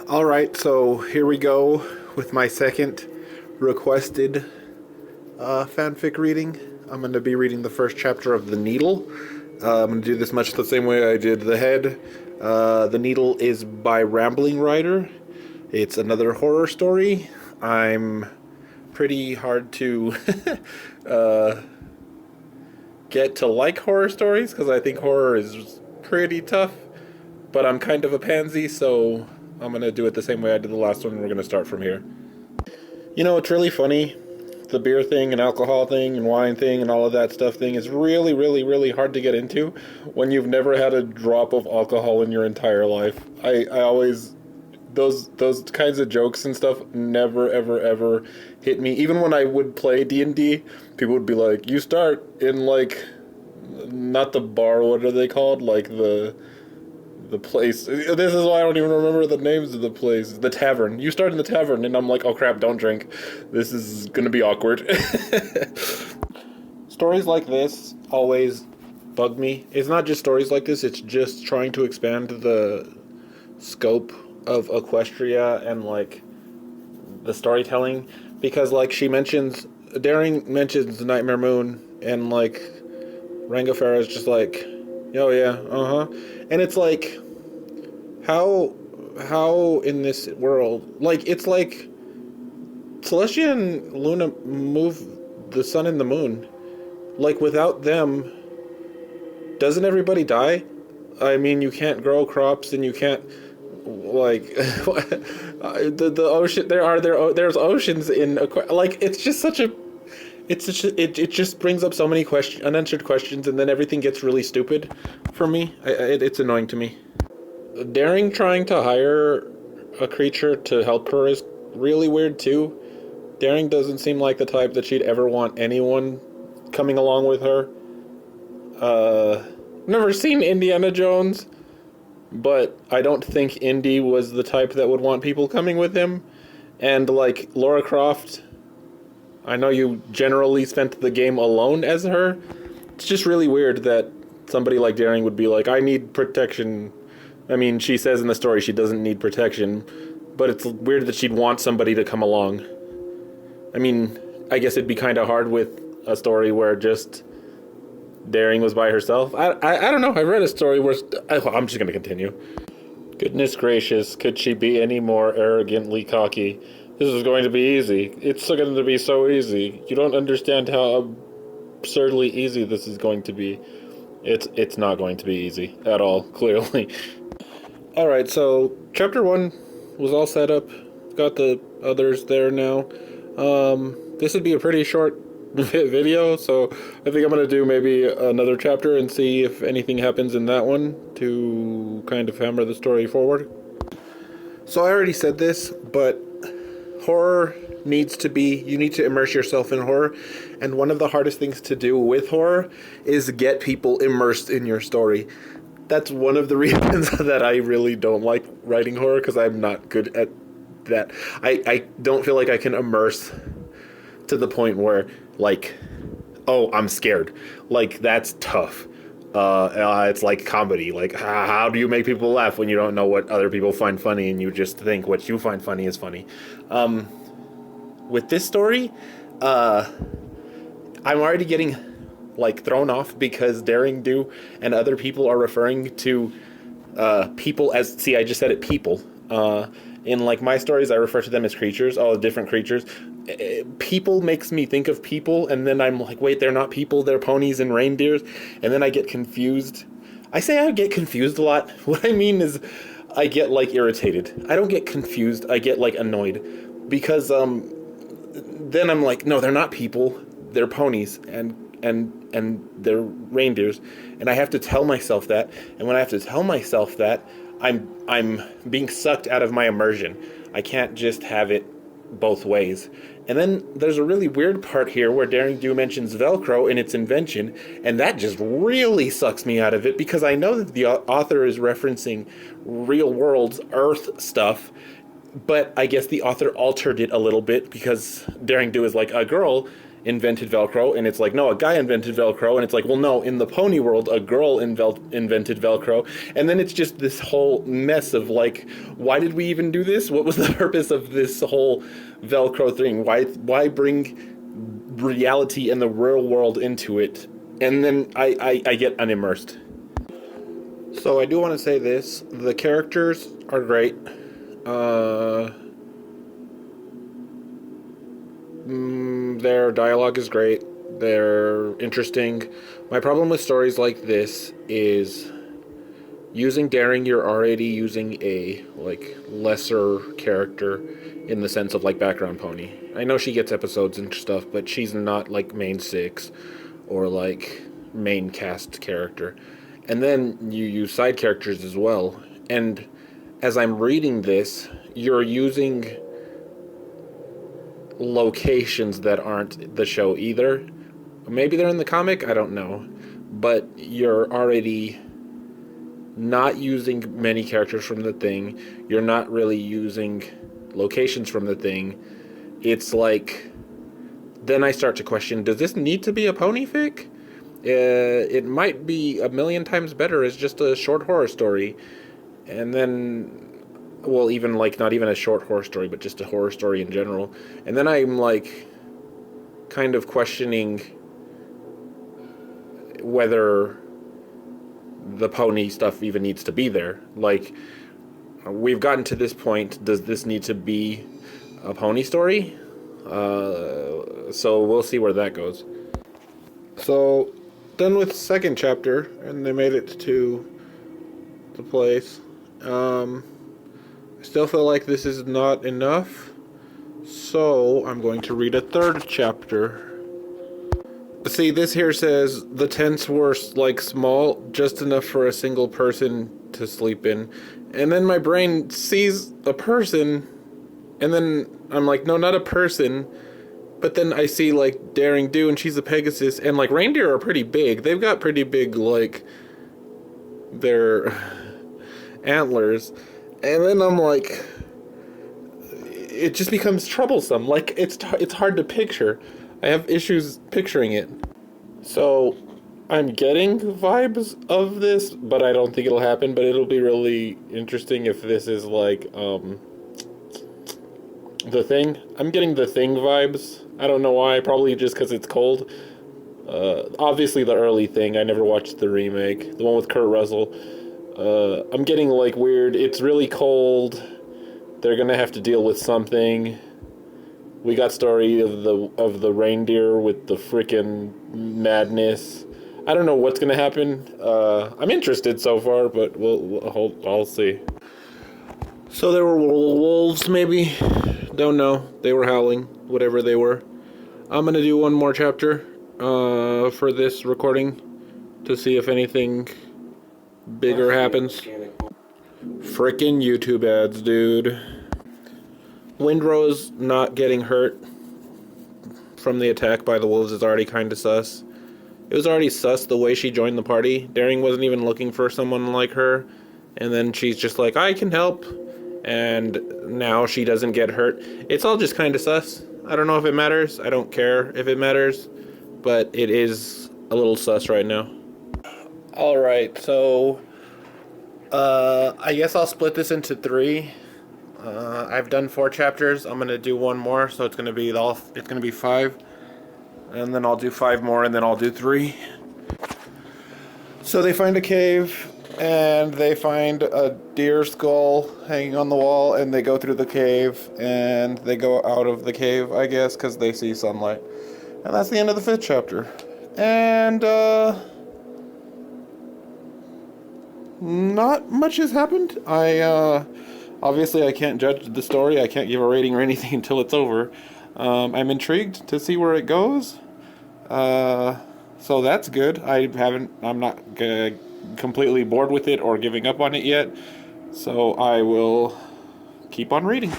Alright, so here we go with my second requested fanfic reading. I'm going to be reading the first chapter of The Needle. I'm going to do this much the same way I did The Head. The Needle is by Ramblingwriter. It's another horror story. I'm pretty hard to get to like horror stories because I think horror is pretty tough. But I'm kind of a pansy, so I'm going to do it the same way I did the last one, and we're going to start from here. You know, it's really funny. The beer thing and alcohol thing and wine thing and all of that stuff thing is really, really, really hard to get into when you've never had a drop of alcohol in your entire life. I always... Those kinds of jokes and stuff never, ever, ever hit me. Even when I would play D&D, people would be like, you start in, like, not the bar, what are they called? Like, the place. This is why I don't even remember the names of the place. The tavern. You start in the tavern, and I'm like, oh crap, don't drink. This is gonna be awkward. Stories like this always bug me. It's not just stories like this, it's just trying to expand the scope of Equestria and, like, the storytelling. Because, like, Daring mentions Nightmare Moon, and, like, Rangafara is just like, oh yeah, and it's like, how in this world, like, it's like Celestia and Luna move the sun and the moon. Like, without them, doesn't everybody die? I mean, you can't grow crops, and you can't, like, the ocean. There's oceans in, like, it's just such a. It just brings up so many unanswered questions, and then everything gets really stupid for me. It's annoying to me. Daring trying to hire a creature to help her is really weird too. Daring doesn't seem like the type that she'd ever want anyone coming along with her. Never seen Indiana Jones, but I don't think Indy was the type that would want people coming with him. And, like, Lara Croft, I know you generally spent the game alone as her. It's just really weird that somebody like Daring would be like, I need protection. I mean, she says in the story she doesn't need protection, but it's weird that she'd want somebody to come along. I mean, I guess it'd be kind of hard with a story where just Daring was by herself. I don't know. I read a story where... I'm just going to continue. Goodness gracious, could she be any more arrogantly cocky? This is going to be easy. It's going to be so easy. You don't understand how absurdly easy this is going to be. It's not going to be easy at all, clearly. Alright, so chapter 1 was all set up. Got the others there now. This would be a pretty short video, so I think I'm going to do maybe another chapter and see if anything happens in that one to kind of hammer the story forward. So I already said this, but horror you need to immerse yourself in horror, and one of the hardest things to do with horror is get people immersed in your story. That's one of the reasons that I really don't like writing horror, because I'm not good at that. I don't feel like I can immerse to the point where, like, oh, I'm scared. Like, that's tough. It's like comedy. Like, how do you make people laugh when you don't know what other people find funny and you just think what you find funny is funny? With this story, I'm already getting, like, thrown off because Daring Do and other people are referring to people as... See, I just said it, people. In, like, my stories, I refer to them as creatures, all different creatures. People makes me think of people, and then I'm like, wait, they're not people, they're ponies and reindeers, and then I get confused. I say I get confused a lot. What I mean is I get, like, irritated. I don't get confused, I get, like, annoyed, because then I'm like, no, they're not people, they're ponies, and they're reindeers, and I have to tell myself that, and when I have to tell myself that, I'm being sucked out of my immersion. I can't just have it both ways. And then there's a really weird part here where Daring Do mentions Velcro in its invention, and that just really sucks me out of it, because I know that the author is referencing real world Earth stuff, but I guess the author altered it a little bit, because Daring Do is like, a girl invented Velcro, and it's like, no, a guy invented Velcro, and it's like, well, no, in the pony world, a girl invented Velcro, and then it's just this whole mess of like, why did we even do this? What was the purpose of this whole Velcro thing? Why bring reality and the real world into it? And then I get unimmersed. So I do want to say this: the characters are great. Their dialogue is great. They're interesting. My problem with stories like this is using daring, you're already using a like lesser character in the sense of like background pony. I know she gets episodes and stuff, but she's not like main six or like main cast character. And then you use side characters as well. And as I'm reading this, you're using locations that aren't the show either. Maybe they're in the comic, I don't know. But you're already not using many characters from the thing. You're not really using locations from the thing. It's like, then I start to question, does this need to be a pony fic? It might be a million times better as just a short horror story. And then, well, even like not even a short horror story, but just a horror story in general. And then I'm like kind of questioning whether the pony stuff even needs to be there. Like, we've gotten to this point. Does this need to be a pony story? So we'll see where that goes. So, done with the second chapter, and they made it to the place. I still feel like this is not enough, so I'm going to read a third chapter. See, this here says the tents were like small, just enough for a single person to sleep in. And then my brain sees a person, and then I'm like, no, not a person. But then I see like Daring Do, and she's a Pegasus, and like reindeer are pretty big. They've got pretty big like their antlers. And then I'm like, it just becomes troublesome. Like, it's hard to picture. I have issues picturing it. So, I'm getting vibes of this, but I don't think it'll happen. But it'll be really interesting if this is like, The Thing. I'm getting The Thing vibes. I don't know why. Probably just because it's cold. Obviously the early Thing. I never watched the remake. The one with Kurt Russell. I'm getting like weird. It's really cold. They're gonna have to deal with something. We got story of the reindeer with the freaking madness. I don't know what's gonna happen. I'm interested so far, but I'll see. So there were wolves, maybe. Don't know. They were howling, whatever they were. I'm gonna do one more chapter for this recording to see if anything bigger happens. Frickin' YouTube ads, dude. Windrose not getting hurt from the attack by the wolves is already kind of sus. It was already sus the way she joined the party. Daring wasn't even looking for someone like her. And then she's just like, I can help. And now she doesn't get hurt. It's all just kind of sus. I don't know if it matters. I don't care if it matters. But it is a little sus right now. Alright, so I guess I'll split this into 3. I've done 4 chapters. I'm gonna do one more, so it's gonna be 5. And then I'll do 5 more, and then I'll do 3. So they find a cave, and they find a deer skull hanging on the wall, and they go through the cave, and they go out of the cave, I guess, because they see sunlight. And that's the end of the 5th chapter. And not much has happened. Obviously I can't judge the story. I can't give a rating or anything until it's over. I'm intrigued to see where it goes. So that's good. I'm not completely bored with it or giving up on it yet. So I will keep on reading.